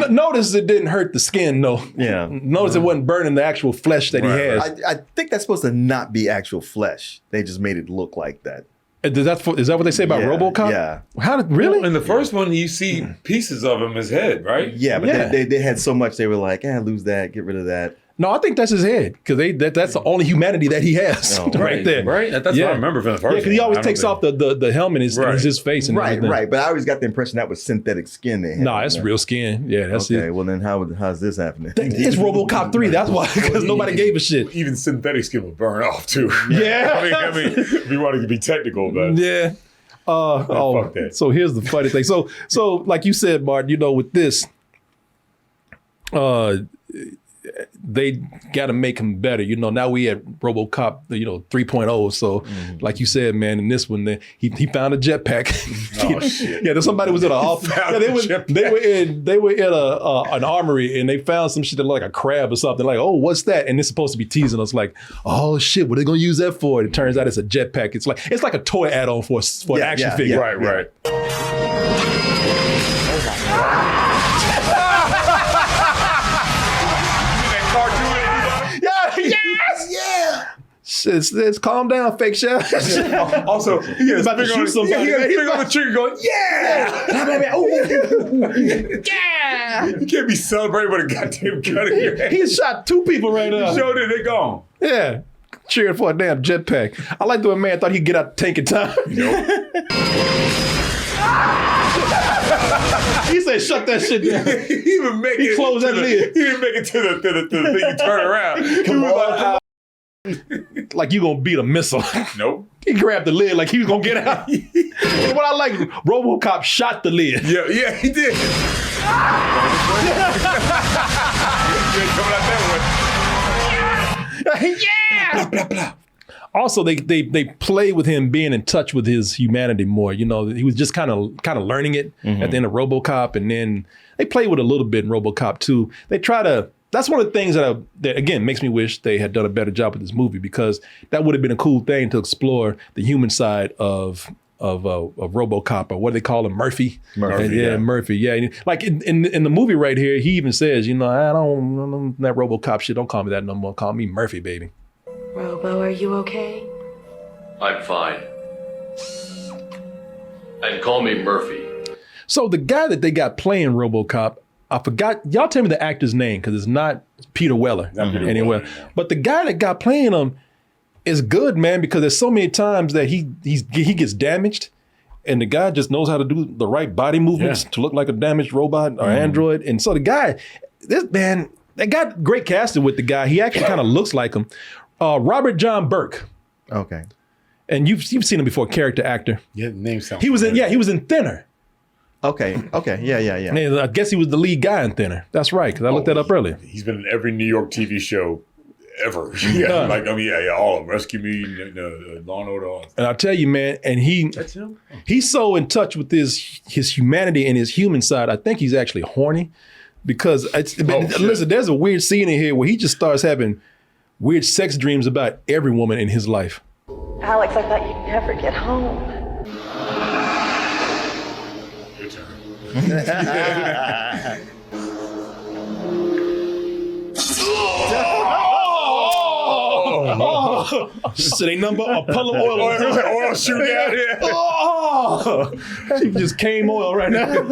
Notice it didn't hurt the skin, though. Yeah. Notice it wasn't burning the actual flesh that he has. I think that's supposed to not be actual flesh. They just made it look like that. Is that what they say about RoboCop? Yeah. How did really? Well, in the first one, you see pieces of him, his head, right? Yeah, but Yeah. They had so much, they were like, lose that, get rid of that. No, I think that's his head because that's the only humanity that he has right there. Right? That's what I remember from the first one. Yeah, because he always I don't takes think- off the helmet and his face and everything. Right. But I always got the impression that was synthetic skin they had. No, that's real skin. Yeah, that's okay, it. well then how's this happening? It's RoboCop 3. That's why, because nobody gave a shit. Even synthetic skin will burn off too. Yeah. I mean, if you want to be technical about it. Yeah. Fuck that. So here's the funny thing. So like you said, Martin, with this, they got to make him better. Now we at RoboCop, 3.0. So like you said, man, in this one, he found a jetpack. Oh shit! Yeah, then somebody was at an office. Yeah, they were in an armory and they found some shit that looked like a crab or something. Like, oh, what's that? And it's supposed to be teasing us, like, oh shit, what are they gonna use that for? And it turns out it's a jetpack. It's like a toy add-on for an action figure. Right. It's calm down, fake chef. Also, he had about to shoot somebody. He had his finger on the trigger going, yeah! You can't be celebrating with a goddamn gun in your hand. He shot 2 people right now. He showed it, they gone. Yeah. Cheering for a damn jetpack. I like the way man thought he'd get out the tank in time. Nope. He said, shut that shit down. He even make it. Closed that lid. He didn't make it to the thing you turn around. Come on. Like you gonna beat a missile. Nope. He grabbed the lid like he was gonna get out. And what I like, RoboCop shot the lid. Yeah, he did. Yeah. Blah, blah, blah. Also, they play with him being in touch with his humanity more. He was just kind of learning it at the end of RoboCop, and then they play with it a little bit in RoboCop 2. They try to. That's one of the things that again makes me wish they had done a better job with this movie, because that would have been a cool thing to explore the human side of RoboCop, or what do they call him, Murphy? Murphy. Yeah, like in the movie right here, he even says, I don't that RoboCop shit. Don't call me that no more. Call me Murphy, baby. Robo, are you okay? I'm fine. And call me Murphy. So the guy that they got playing RoboCop, I forgot. Y'all tell me the actor's name, because it's not Peter Weller. Anyway, but the guy that got playing him is good, man, because there's so many times that he gets damaged, and the guy just knows how to do the right body movements to look like a damaged robot or android. And so the guy, they got great casting with the guy. He actually kind of looks like him. Robert John Burke. Okay. And you've seen him before, character actor. Yeah, name sounds. He was in Thinner. Okay. Yeah. And I guess he was the lead guy in Thinner. That's right, because I looked that up earlier. He's been in every New York TV show ever. All of them. Rescue Me, Law and Order. All. And I'll tell you, man, and That's him? he's so in touch with his humanity and his human side. I think he's actually horny, because listen, there's a weird scene in here where he just starts having weird sex dreams about every woman in his life. Alex, I thought you'd never get home. So they number a pull of oil shooting out here. She just came oil right now.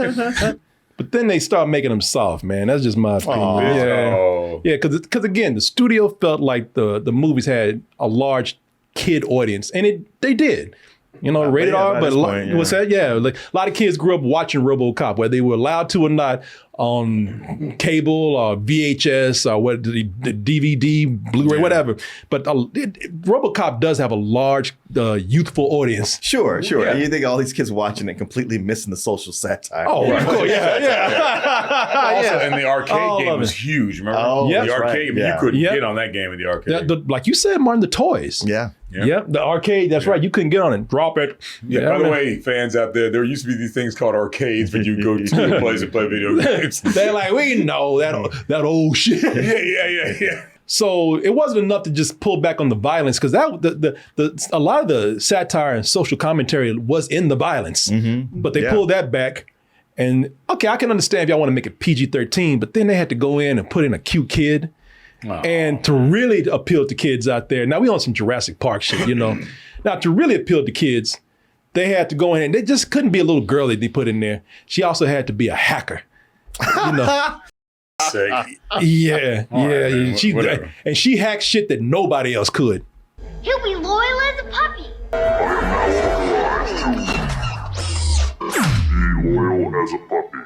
But then they start making them soft, man. That's just my opinion. Yeah, because again, the studio felt like the movies had a large kid audience, and they did. You know, rated R, but what's that? Yeah, like a lot of kids grew up watching RoboCop, whether they were allowed to or not, on cable or VHS or what the DVD, Blu-ray, whatever. But RoboCop does have a large youthful audience. Sure. And you think all these kids watching it completely missing the social satire. Oh, of course, yeah. Also, and the arcade game was huge. Remember? The arcade game, you couldn't get on that game in the arcade. Like you said, Martin, the toys. Yeah. Yep, the arcade, that's right. You couldn't get on it. Drop it. By the way, fans out there used to be these things called arcades, but you go to a place and play video games. They're like, we know that old shit. Yeah. So it wasn't enough to just pull back on the violence, because a lot of the satire and social commentary was in the violence, but they pulled that back. And okay, I can understand if y'all want to make it PG-13, but then they had to go in and put in a cute kid. And to really appeal to kids out there, now we on some Jurassic Park shit, you know. Now to really appeal to kids, they had to go in, and they just couldn't be a little girl that they put in there. She also had to be a hacker, you know. Yeah. And she hacked shit that nobody else could. He'll be loyal as a puppy. Be loyal as a puppy.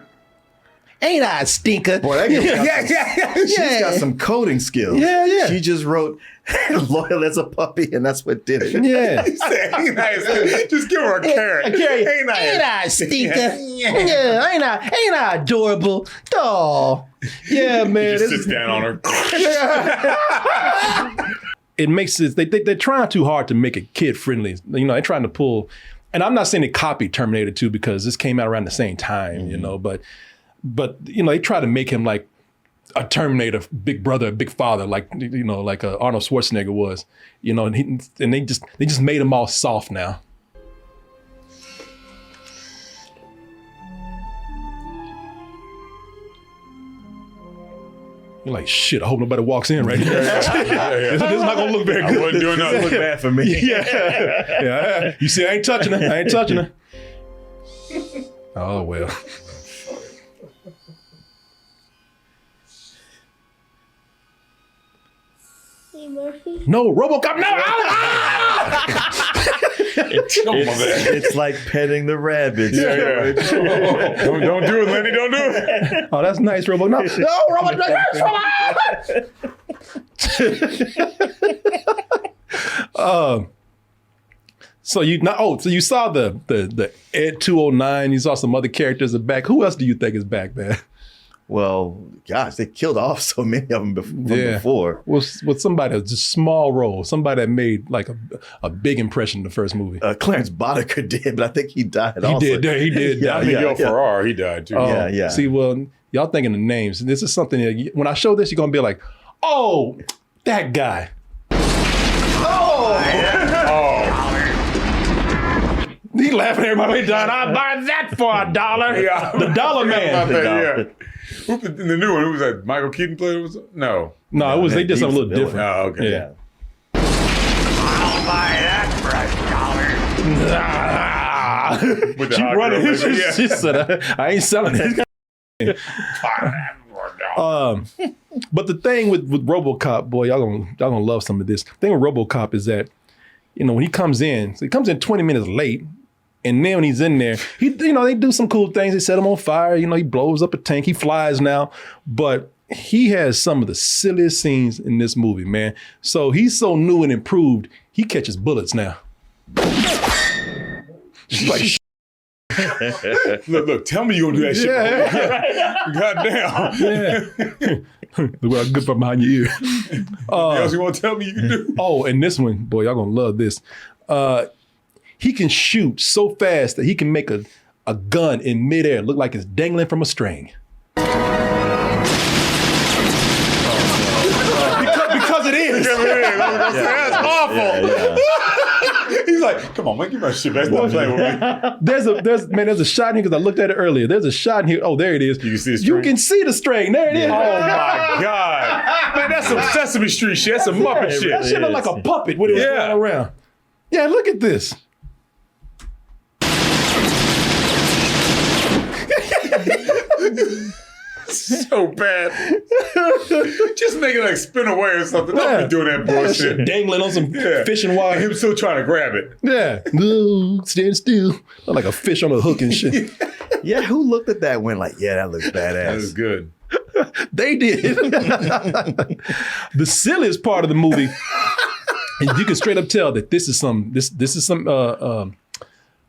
Ain't I a stinker? Boy, that girl she's got some coding skills. Yeah. She just wrote loyal as a puppy, and that's what did it. Yeah. He said, ain't I a stinker? Just give her a carrot. Ain't I a stinker? Yeah, ain't I adorable? Oh, yeah, man. He just sits down on her. It makes it, they're trying too hard to make it kid friendly. You know, they're trying to pull, and I'm not saying they copied Terminator 2 because this came out around the same time, you know, but you know, they try to make him like a Terminator, big brother, big father, like, you know, like Arnold Schwarzenegger was, you know, and they just made him all soft now. You're like, shit, I hope nobody walks in right here. This is not gonna look very good. I wasn't doing nothing. Look bad for me. Yeah. You see, I ain't touching her. Oh, well. Murphy? No, Robocop, no! It's like petting the rabbits. Yeah. Don't do it, Lenny. Don't do it. Oh, that's nice, Robo. No, Robocop. So you saw the Ed 209. You saw some other characters are back. Who else do you think is back, man? Well, gosh, they killed off so many of them before. Well, somebody, just small role, somebody that made like a big impression in the first movie. Clarence Boddicker did, but I think he died also. He did. I think Miguel Ferrer, he died too. Yeah. See, well, y'all thinking the names. This is something that when I show this, you're going to be like, oh, that guy. He laughing at everybody dying. I'll buy that for $1. Yeah. The Dollar Man. Who in the new one? Who was that? Michael Keaton played? No, it was. They did something a little different. Oh, okay. Yeah. I'll buy that for $1. With the She hot running. girl, baby. Yeah. She said, I ain't selling it. But the thing with RoboCop, boy, y'all gonna love some of this. The thing with RoboCop is that, you know, when he comes in 20 minutes late, and then when he's in there, they do some cool things. They set him on fire. You know, he blows up a tank. He flies now, but he has some of the silliest scenes in this movie, man. So he's so new and improved. He catches bullets now. She's like, look, tell me you gonna do that shit. Goddamn. Look what I good from behind your ear. What else you want to tell me you can do? Oh, and this one, boy, y'all gonna love this. He can shoot so fast that he can make a gun in midair look like it's dangling from a string. Because it is. That's awful. Yeah. He's like, come on, man, give my shit back. Stop playing with me. There's a shot in here because I looked at it earlier. There's a shot in here. Oh, there it is. You can see the string. You can see the string. There it is. Oh my God. Man, that's some Sesame Street shit. That's some Muppet shit. That shit looked like a puppet when it was going around. Yeah, look at this. So bad. Just make it like spin away or something. Don't be doing that bullshit. Dangling on some fishing wire. Him still trying to grab it. Yeah. No, stand still. Like a fish on a hook and shit. Yeah, who looked at that and went like, yeah, that looks badass. That was good. They did. The silliest part of the movie, and you can straight up tell that this is some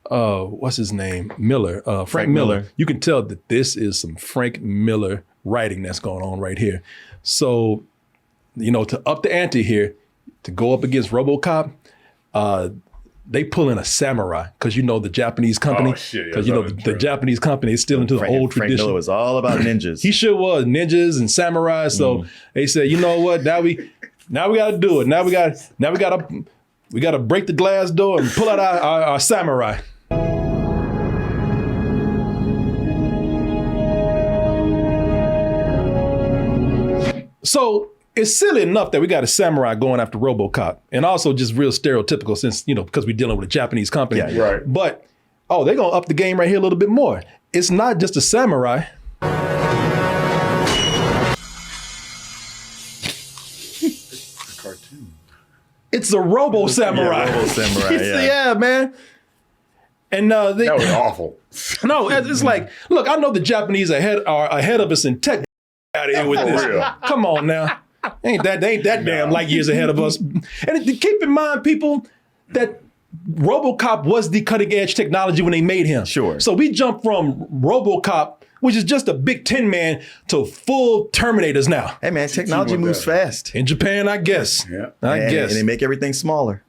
what's his name? Miller. Frank Miller. You can tell that this is some Frank Miller writing that's going on right here. So, to up the ante here, to go up against Robocop, they pull in a samurai because the Japanese company. Oh, shit. Because the Japanese company is still into the old Frank tradition. Miller was all about ninjas. He sure was, ninjas and samurai. So they said, you know what? Now we got to do it. Now we got to break the glass door and pull out our samurai. So it's silly enough that we got a samurai going after Robocop, and also just real stereotypical since, because we're dealing with a Japanese company. Yeah, right. But, they're going to up the game right here a little bit more. It's not just a samurai. Cartoon. It's a robo samurai. Yeah, robo samurai, yeah, man. And that was awful. No, it's like, look, I know the Japanese are ahead of us in tech. Out of here with this. Real. Come on now. Ain't that damn light years ahead of us. And keep in mind, people, that Robocop was the cutting edge technology when they made him. Sure. So we jumped from Robocop, which is just a big Tin Man, to full Terminators now. Hey man, technology moves fast. In Japan, I guess. Yeah. I guess. And they make everything smaller.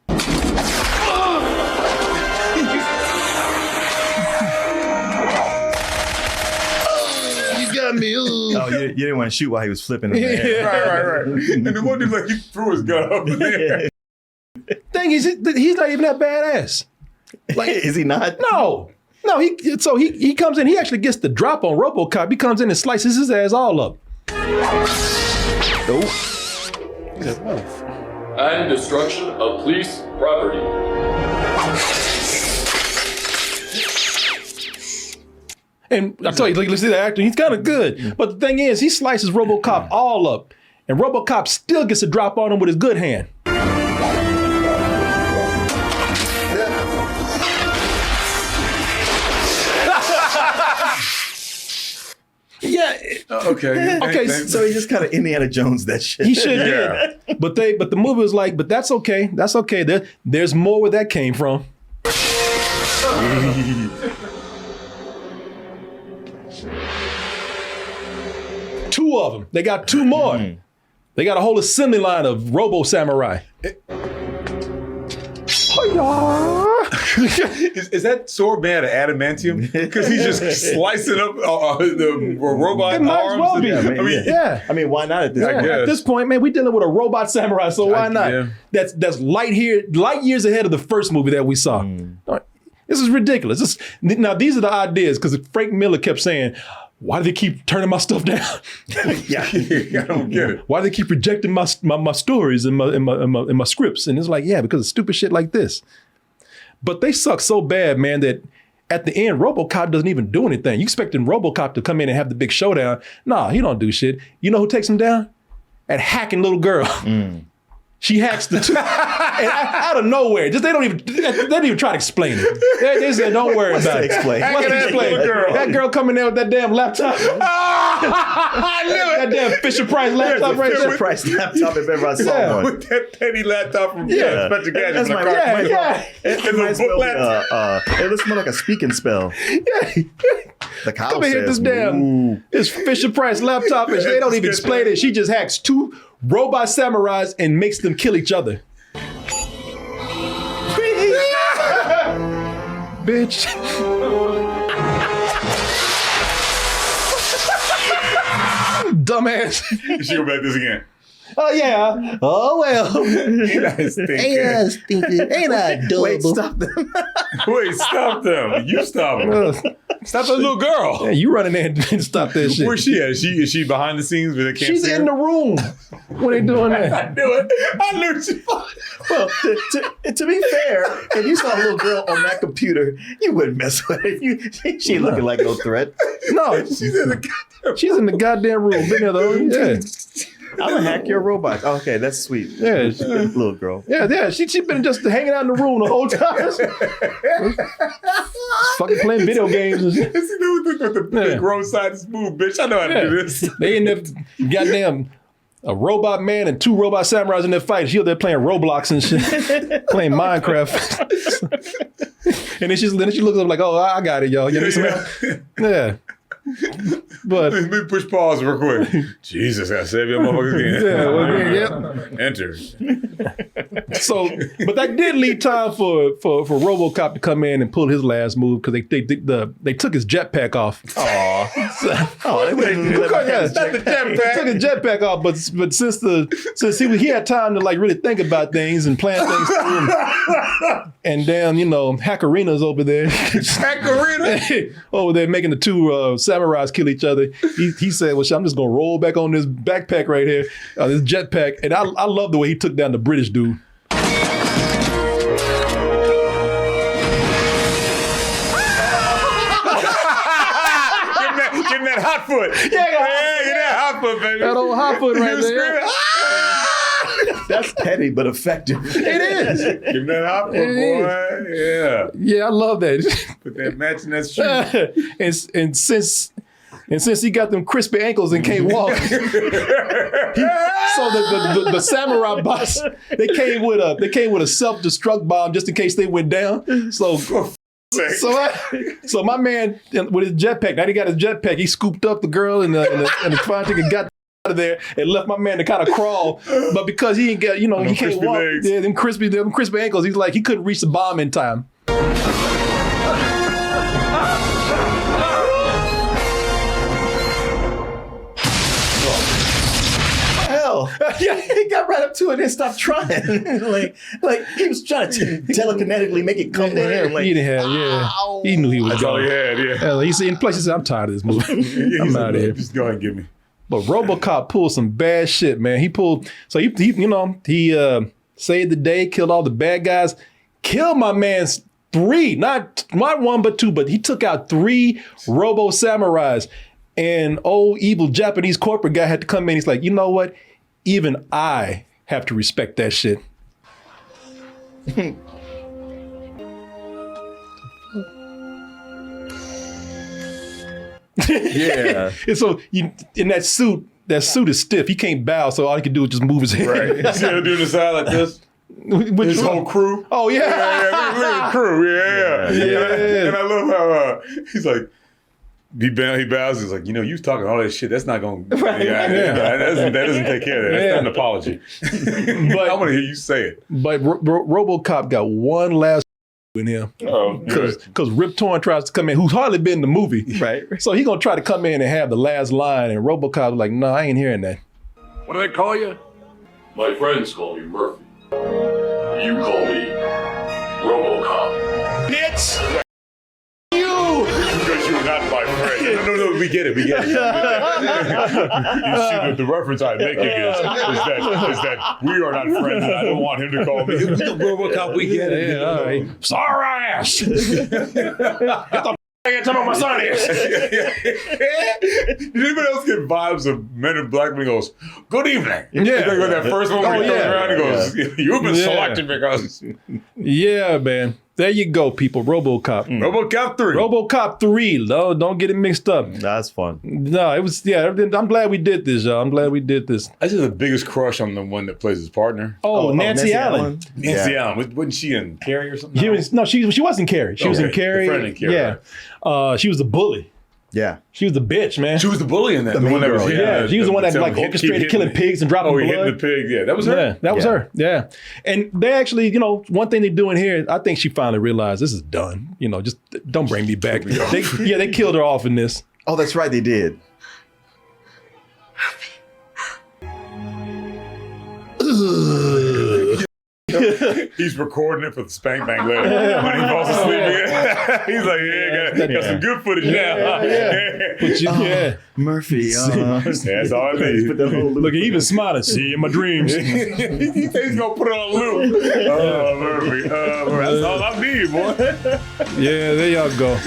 Me. Oh, you didn't want to shoot while he was flipping in the air. Right. And the one dude, like, he threw his gun up in the air. Thing is, he's not even that badass. Like, is he not? No. He comes in, he actually gets the drop on Robocop. He comes in and slices his ass all up. And destruction of police property. And I tell you, let's see the actor, he's kind of good. But the thing is, he slices Robocop all up. And Robocop still gets a drop on him with his good hand. Yeah. Okay. So he just kind of Indiana Jones that shit. He should, yeah. But the movie was like, but that's okay. That's okay. There's more where that came from. Two of them. They got two more. They got a whole assembly line of Robo Samurai. Is that sword made out of adamantium? Because he's just slicing up the robot it might as well arms. be. I mean, why not at this point? At this point, man, we're dealing with a robot samurai, so why not? Yeah. That's light years ahead of the first movie that we saw. This is ridiculous. Now, these are the ideas, because Frank Miller kept saying, why do they keep turning my stuff down? I don't get it. Why do they keep rejecting my stories and my scripts? And it's like, yeah, because of stupid shit like this. But they suck so bad, man, that at the end, Robocop doesn't even do anything. You expecting Robocop to come in and have the big showdown. Nah, he don't do shit. You know who takes him down? That hacking little girl. She hacks the two. And out of nowhere. They don't even try to explain it. They said, don't worry about it. That girl coming there with that damn laptop. I knew it. That damn Fisher-Price laptop right there. Fisher-Price laptop if ever I saw one. With that penny laptop from Spencer Gadget's. It looks more like a speaking spell. The cow come and hit this damn Fisher-Price laptop, and they don't even explain it. She just hacks two robot samurais and makes them kill each other. Bitch. Dumbass. You should go back this again. Oh yeah. Oh well. Ain't I stinking? Ain't I adorable? Wait, stop them. Wait, stop them. You stop them. Stop that little girl. Yeah, you running there and stop that shit. Where's she at? Is she behind the scenes where they can't She's see in her? the room when they doing that. I knew it. I knew she. Well, to be fair, if you saw a little girl on that computer, you wouldn't mess with her. She ain't looking like no threat. No, she's in the goddamn room. Been there though. Yeah. I'm gonna hack your robot. Okay, that's sweet. Yeah, little girl. Yeah. She been just hanging out in the room the whole time. Fucking playing video games and shit. The grown side is smooth, bitch. I know how to do this. They in there, goddamn, a robot man and 2 robot samurais in there fighting. She up there playing Roblox and shit, playing Minecraft. And then she looks up like, oh, I got it, y'all. You need some help? Yeah. But let me push pause real quick. Jesus, I save your motherfuckers again. Enter. So, but that did leave time for Robocop to come in and pull his last move because they took his jetpack off. They wouldn't It's not the jetpack. Took his jetpack off, but since he had time to like really think about things and plan things through, and then Hackerina's over there, over there making the 2 samurais kill each other. He said, "Well, I'm just gonna roll back on this backpack right here, this jetpack." And I love the way he took down the British dude. Give him that hot foot. Yeah, get that hot foot, baby. That old hot foot right there. That's petty but effective. It is. Give him that hot foot, boy. Yeah. Yeah, I love that. Put that match in that shoe. And since he got them crispy ankles and can't walk, so the samurai boss, they came with a self-destruct bomb just in case they went down. So my man with his jetpack, now he got his jetpack. He scooped up the girl and the fire ticket got out of there and left my man to kind of crawl. But because he ain't got, he can't walk. Legs. Yeah, them crispy ankles. He's like he couldn't reach the bomb in time. Yeah, he got right up to it and then stopped trying. like he was trying to telekinetically make it come to him. Like, he knew he was That's going. all he had, yeah. He said, plus he said, I'm tired of this movie. I'm out of here. Just go ahead and give me. But Robocop pulled some bad shit, man. He saved the day, killed all the bad guys, killed my man's 3, not 1 but 2, but he took out 3 Robo Samurais. And old evil Japanese corporate guy had to come in. He's like, you know what? Even I have to respect that shit. Yeah. And so in that suit is stiff. He can't bow, so all he can do is just move his head. Right. You see him doing the side like this? His whole crew. Oh, yeah. Look at the crew. Yeah. And I love how he's like, he bows. He's like, you was talking all that shit. That's not going to... That doesn't take care of that. That's not an apology. But I want to hear you say it. But Robocop got one last in him. Oh, because Rip Torn tries to come in, who's hardly been in the movie. Right. So he going to try to come in and have the last line, and Robocop like, no, I ain't hearing that. What do they call you? My friends call me Murphy. You call me Robocop. Bitch! Because you're not my friend. No, we get it. You see, the reference I'm making is that we are not friends, and I don't want him to call me. Robocop, we get it. Yeah, all right. Sorry ass! Get the f***ing tell me my son is. Did anybody else get vibes of Men in Black when he goes, good evening? Yeah. Like when that first one when he comes around and goes, you've been selected because... Yeah, man. There you go, people. Robocop. Robocop 3. Robocop 3. No, don't get it mixed up. That's fun. No, it was, I'm glad we did this, y'all. I'm glad we did this. I just have the biggest crush on the one that plays his partner. Oh, Nancy Allen. Nancy Allen. Wasn't she in Carrie or something? She wasn't Carrie. She was in Carrie. The friend in Carrie. Yeah. She was the bully. Yeah. She was the bitch, man. She was the bully in that. The one that was, she was the one that like orchestrated killing pigs and dropping blood. Hitting the pig. Yeah, that was her. Yeah, that was her. Yeah. And they actually, one thing they're doing here, I think she finally realized this is done. Just don't bring me back. They killed her off in this. Oh, that's right, they did. He's recording it for the spank bank later. When he falls asleep again. He's like, yeah, got some good footage now. But Murphy. That's all I need. Look, he even smiling. See in my dreams. He thinks he's gonna put it on loop. Oh, Murphy. That's all I need, boy. Yeah, there y'all go.